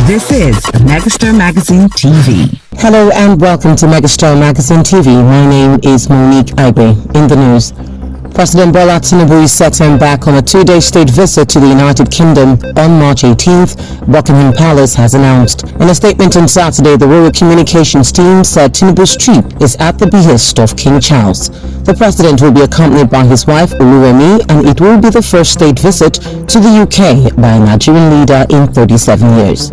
This is Megastar Magazine TV. Hello and welcome to Megastar Magazine TV. My name is Monique Ibe. In the news, President Bola Tinubu is set to embark on a 2-day state visit to the United Kingdom on March 18th, Buckingham Palace has announced. In a statement on Saturday, the Royal Communications team said Tinubu's trip is at the behest of King Charles. The president will be accompanied by his wife Oluremi, and it will be the first state visit to the UK by a Nigerian leader in 37 years.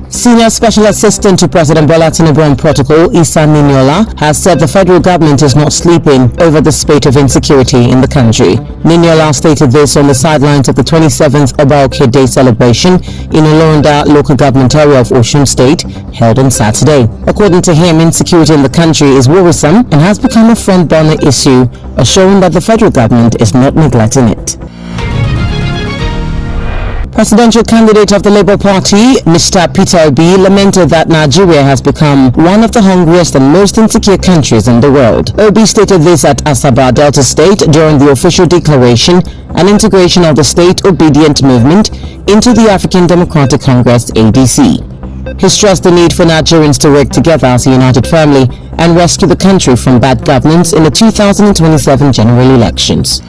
Senior Special Assistant to President Bola Tinubu on Protocol, Issa Niniola, has said the federal government is not sleeping over the spate of insecurity in the country. Niniola stated this on the sidelines of the 27th Obaoke Day celebration in Olorunda local government area of Osun State, held on Saturday. According to him, insecurity in the country is worrisome and has become a front-burner issue, assuring that the federal government is not neglecting it. Presidential candidate of the Labour Party, Mr. Peter Obi, lamented that Nigeria has become one of the hungriest and most insecure countries in the world. Obi stated this at Asaba, Delta State during the official declaration and integration of the State Obedient Movement into the African Democratic Congress (ADC). He stressed the need for Nigerians to work together as a united family and rescue the country from bad governance in the 2027 general elections.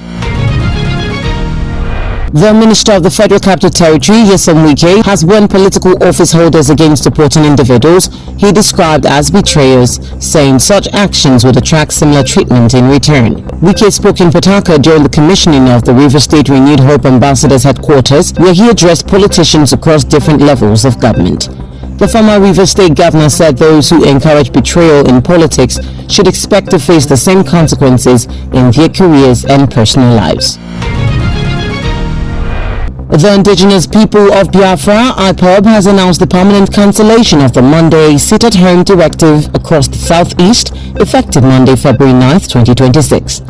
The Minister of the Federal Capital Territory, Nyesom Wike, has warned political office holders against supporting individuals he described as betrayers, saying such actions would attract similar treatment in return. Wike spoke in Port Harcourt during the commissioning of the River State Renewed Hope Ambassador's headquarters, where he addressed politicians across different levels of government. The former River State governor said those who encourage betrayal in politics should expect to face the same consequences in their careers and personal lives. The indigenous people of Biafra, IPOB, has announced the permanent cancellation of the Monday sit-at-home directive across the southeast, effective Monday, February 9th, 2026.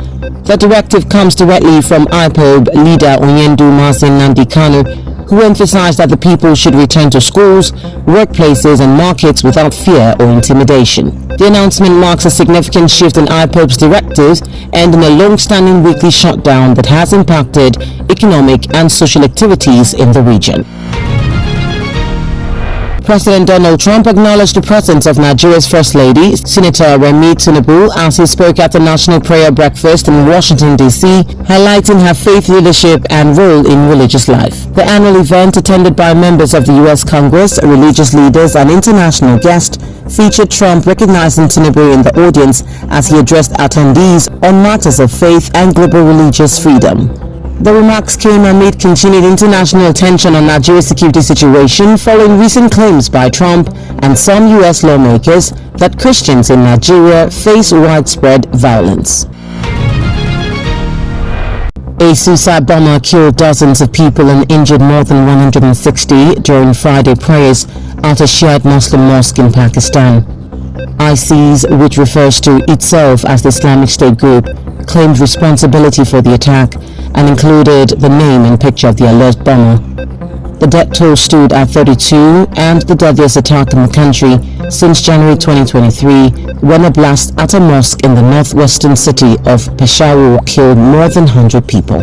The directive comes directly from IPOB leader Nnamdi Kanu, who emphasized that the people should return to schools, workplaces and markets without fear or intimidation. The announcement marks a significant shift in IPOB's directives, ending a long-standing weekly shutdown that has impacted economic and social activities in the region. President Donald Trump acknowledged the presence of Nigeria's First Lady, Senator Remi Tinubu, as he spoke at the National Prayer Breakfast in Washington, D.C., highlighting her faith leadership and role in religious life. The annual event, attended by members of the U.S. Congress, religious leaders, and international guests, featured Trump recognizing Tinubu in the audience as he addressed attendees on matters of faith and global religious freedom. The remarks came amid continued international tension on Nigeria's security situation following recent claims by Trump and some U.S. lawmakers that Christians in Nigeria face widespread violence. A suicide bomber killed dozens of people and injured more than 160 during Friday prayers at a Shiite Muslim mosque in Pakistan. ISIS, which refers to itself as the Islamic State group, claimed responsibility for the attack and included the name and picture of the alleged bomber. The death toll stood at 32 and the deadliest attack in the country since January 2023, when a blast at a mosque in the northwestern city of Peshawar killed more than 100 people.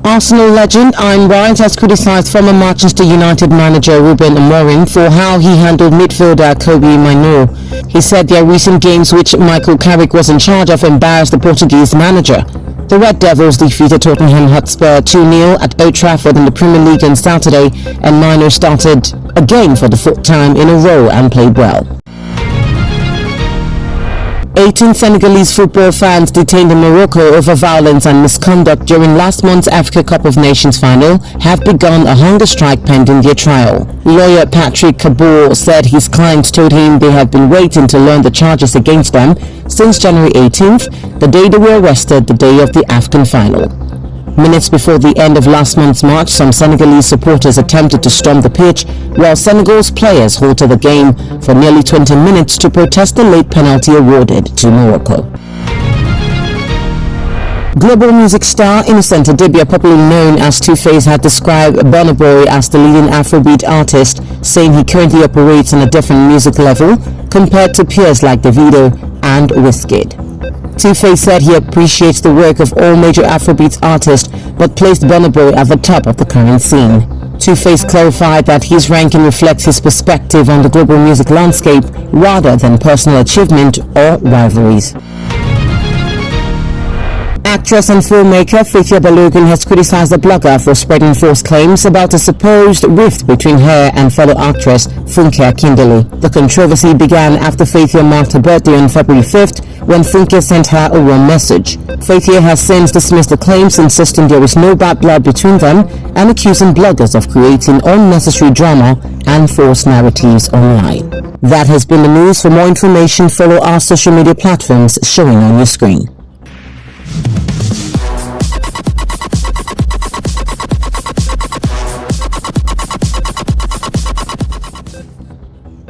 Arsenal legend Ian Wright has criticized former Manchester United manager Ruben Amorim for how he handled midfielder Kobe Mainoo. He said their recent games, which Michael Carrick was in charge of, embarrassed the Portuguese manager. The Red Devils defeated Tottenham Hotspur 2-0 at Old Trafford in the Premier League on Saturday, and Mainoo started again for the fourth time in a row and played well. 18 Senegalese football fans detained in Morocco over violence and misconduct during last month's Africa Cup of Nations final have begun a hunger strike pending their trial. Lawyer Patrick Kabour said his clients told him they have been waiting to learn the charges against them since January 18th, the day they were arrested the day of the AFCON final. Minutes before the end of last month's match, some Senegalese supporters attempted to storm the pitch, while Senegal's players halted the game for nearly 20 minutes to protest the late penalty awarded to Morocco. Global music star Innocent Adibia, popularly known as Two-Face, had described Burna Boy as the leading Afrobeat artist, saying he currently operates on a different music level compared to peers like Davido and Wizkid. Two-Face said he appreciates the work of all major Afrobeat artists but placed Burna Boy at the top of the current scene. Two-Face clarified that his ranking reflects his perspective on the global music landscape rather than personal achievement or rivalries. Actress and filmmaker Faithia Balogun has criticized the blogger for spreading false claims about a supposed rift between her and fellow actress Funke Akindele. The controversy began after Faithia marked her birthday on February 5th when Funke sent her a warm message. Faithia has since dismissed the claims, insisting there is no bad blood between them and accusing bloggers of creating unnecessary drama and false narratives online. That has been the news. For more information, follow our social media platforms showing on your screen.